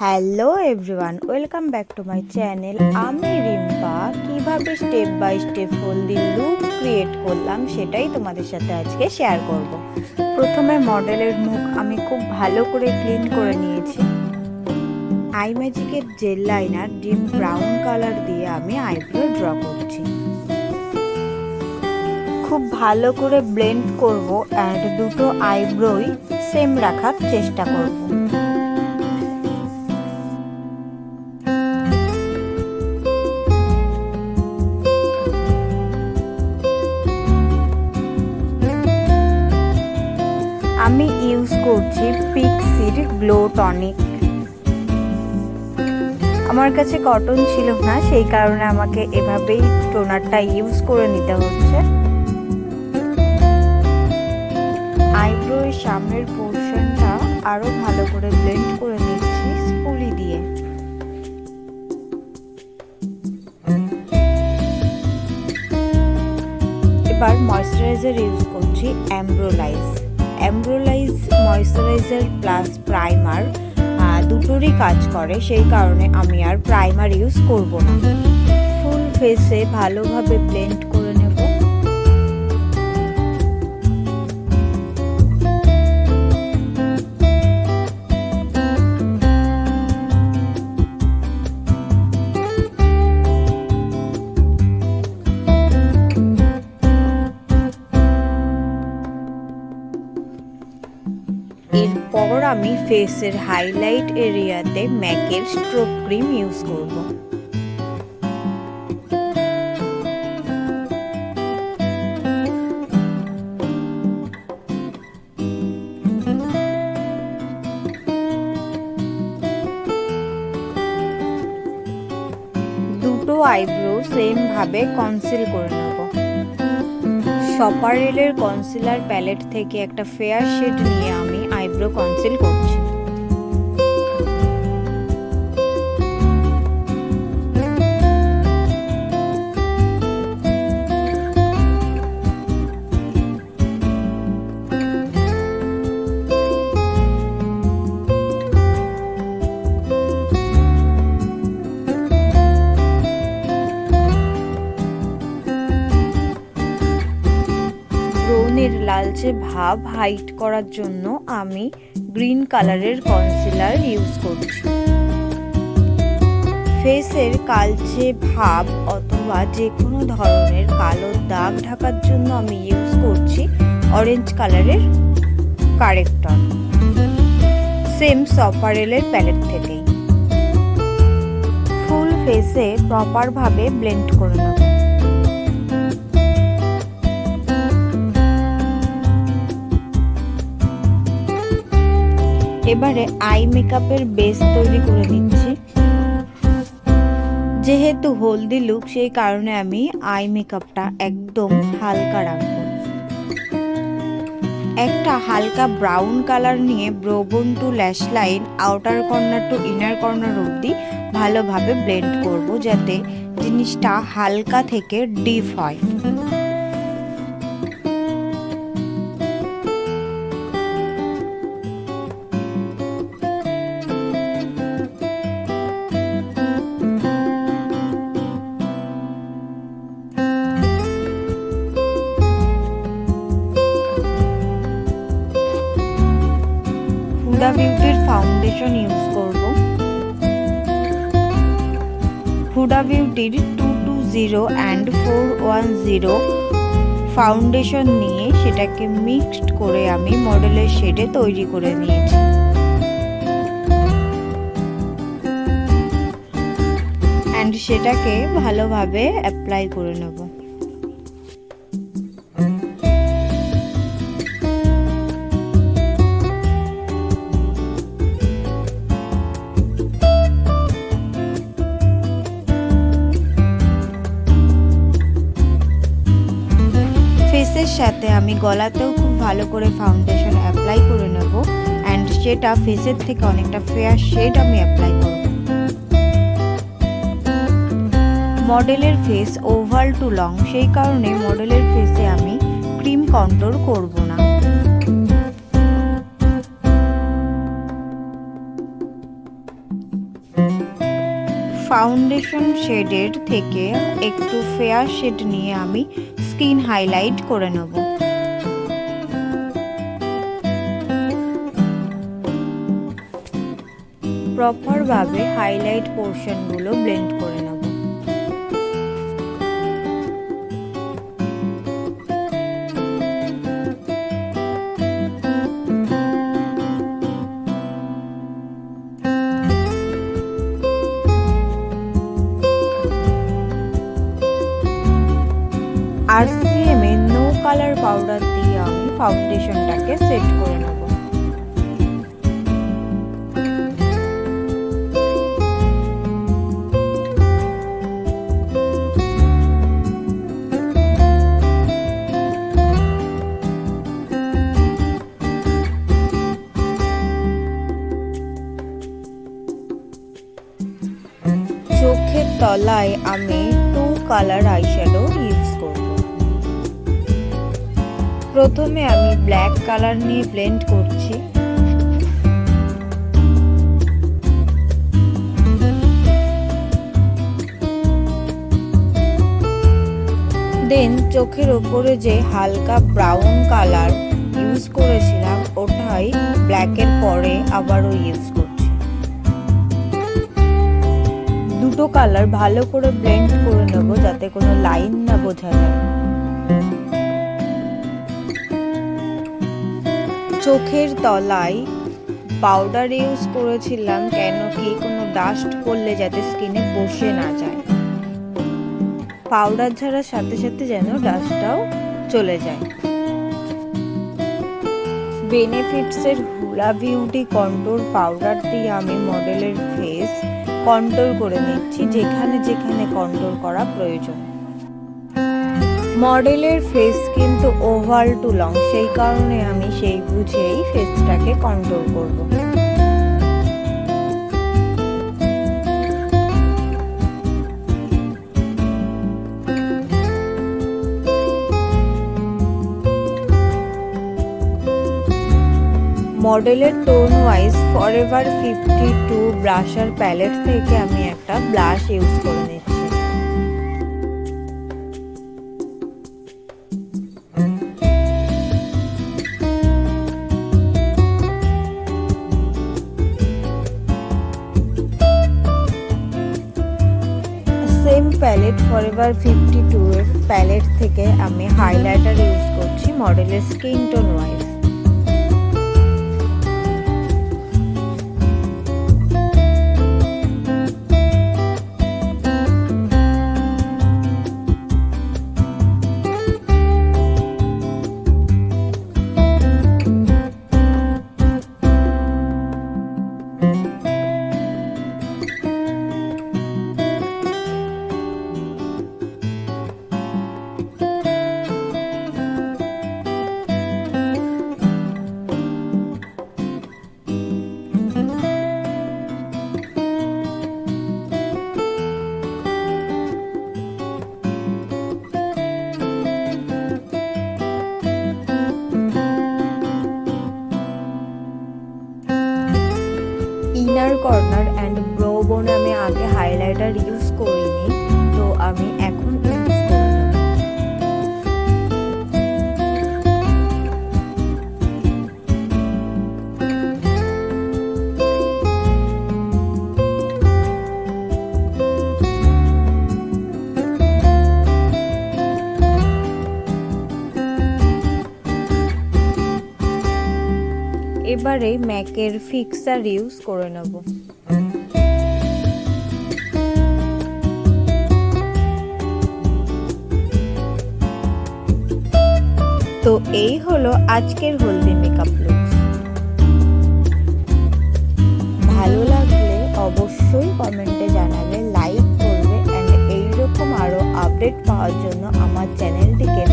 Hello everyone, welcome back to my channel. আমি রিম্পা কিভাবে step by step haldi look create করলাম সেটাই তোমাদের সাথে আজকে শেয়ার করব। প্রথমে মডেলের মুখ আমি খুব ভালো করে ক্লিন করে নিয়েছি। আই ম্যাজিকের gel liner deep brown colour দিয়ে আমি আইব্রো ড্র করছি। খুব ভালো করে ব্লেন্ড করব অ্যান্ড দুটো আইব্রোই সেম রাখার চেষ্টা করব। আমি ইউজ করছি পিক্সির গ্লো টনিক। আমার কাছে কটন ছিল না, সেই কারণে আমাকে এভাবেই টোনারটা ইউজ করে নিতে হচ্ছে। আইব্রোর সামনের পোর্শনটা আরো ভালো করে ব্লেন্ড করে নিচ্ছি স্পুলি দিয়ে। এবার ময়শ্চারাইজার ইউজ করছি অ্যাম্ব্রোলাইজ ময়শ্চারাইজার প্লাস প্রাইমার দুটোরই কাজ করে, সেই কারণে আমি আর প্রাইমার ইউজ করব না। ফুল ফেসে ভালোভাবে ব্লেন্ড করে নেব। এরপর আমি ফেসের হাইলাইট এরিয়াতে ম্যাকের স্ট্রোক ক্রিম ইউজ করব। দুটো আইব্রো সেম ভাবে কনসিল করে নেব। শপারেলের কনসিলার প্যালেট থেকে একটা ফেয়ার শেড নিয়ে আমি আইব্রো কনসিল করছি। লালচে ভাব হাইড করার জন্য আমি গ্রিন কালারের কনসিলার ইউজ করছি। ফেসের কালচে ভাব অথবা যে কোনো ধরনের কালো দাগ ঢাকার জন্য আমি ইউজ করছি অরেঞ্জ কালারের কারেক্টর, সেম শপারেলের প্যালেট থেকেই। ফুল ফেসে প্রপার ভাবে ব্লেন্ড করে নেব। এবারে আই মেকআপের বেস তৈরি করে নিচ্ছি। যেহেতু হলদি লুক, সেই কারণে আমি আই মেকআপটা একদম হালকা রাখবো। একটা হালকা ব্রাউন কালার নিয়ে ব্রোবোন টু ল্যাশ line, outer corner to inner corner অবধি ভালোভাবে ব্লেন্ড করব, যাতে জিনিসটা হালকা থেকে ডিপ হয়। হুডা বিউটির ফাউন্ডেশন ইউজ করব। হুডা বিউটির 220 অ্যান্ড 410 ফাউন্ডেশন নিয়ে সেটাকে মিক্সড করে আমি মডেলের শেডে তৈরি করে নিয়েছি। অ্যান্ড সেটাকে ভালোভাবে অ্যাপ্লাই করে নেব। ফেসের সাথে আমি গলাতেও খুব ভালো করে ফাউন্ডেশন অ্যাপ্লাই করে নেব, অ্যান্ড সেটা ফেসের থেকে অনেকটা ফেয়ার শেড আমি অ্যাপ্লাই করব। মডেলের ফেস ওভাল টু লং, সেই কারণে মডেলের ফেসে আমি ক্রিম কন্ট্রোল করব না। ফাউন্ডেশন শেডের থেকে একটু ফেয়ার শেড নিয়ে আমি স্কিন হাইলাইট করে নেব। প্রপার ভাবে হাইলাইট পোর্শনগুলো ব্লেন্ড করে নেব। RCM এ নো কালার পাউডার দিয়ে আমি ফাউন্ডেশনটাকে সেট করে নেব। চোখের তলায় আমি 2 কালার আইশ্যাডো ইউজ করব। প্রথমে আমি ব্ল্যাক কালার নিয়ে ব্লেন্ড করছি। দেন চোখের ওপরে যে হালকা ব্রাউন কালার ইউজ করেছিলাম ওটাই ব্ল্যাকের পরে আবারও ইউজ করছি। দুটো কালার ভালো করে ব্লেন্ড করে নেব যাতে কোনো লাইন না বোঝা যায়। চোখের তলায় পাউডার ইউজ করেছিলাম কেন কি কোনো ডাস্ট পড়লে যাতে স্কিনে বসে না যায়। পাউডার ঝাড়ার সাথে সাথে যেন ডাস্টটাও চলে যায়। বেনিফিটসের হুলা বিউটি কন্ট্রোল পাউডার দিয়ে আমি মডেলের ফেস কন্ট্রোল করে নিচ্ছি যেখানে যেখানে কন্ট্রোল করা প্রয়োজন। মডেলের ফেস কিন্তু ওভাল টু লং, সেই কারণে আমি সেই বুঝেই ফেসটাকে কন্ট্রোল করব। মডেলের টোন ওয়াইজ ফরএভার 52 ব্রাশার প্যালেট থেকে আমি একটা ব্লাশ ইউজ করে নিচ্ছি। সেম প্যালেট ফরএভার 52 এর প্যালেট থেকে আমি হাইলাইটার ইউজ করছি মডেলের skin tone wise. Inner corner and bro বোনে আমি আগে হাইলাইটার ইউজ করিনি, তো আমি এখন ইউজ করব। এবারে ম্যাকের ফিক্সার ইউজ করে নেব। তো এই হলো আজকের হলদি মেকআপ লুক। ভালো লাগলে অবশ্যই কমেন্টে জানাবে, লাইক করবে, এন্ড এইরকম আরো আপডেট পাওয়ার জন্য আমার চ্যানেলটিকে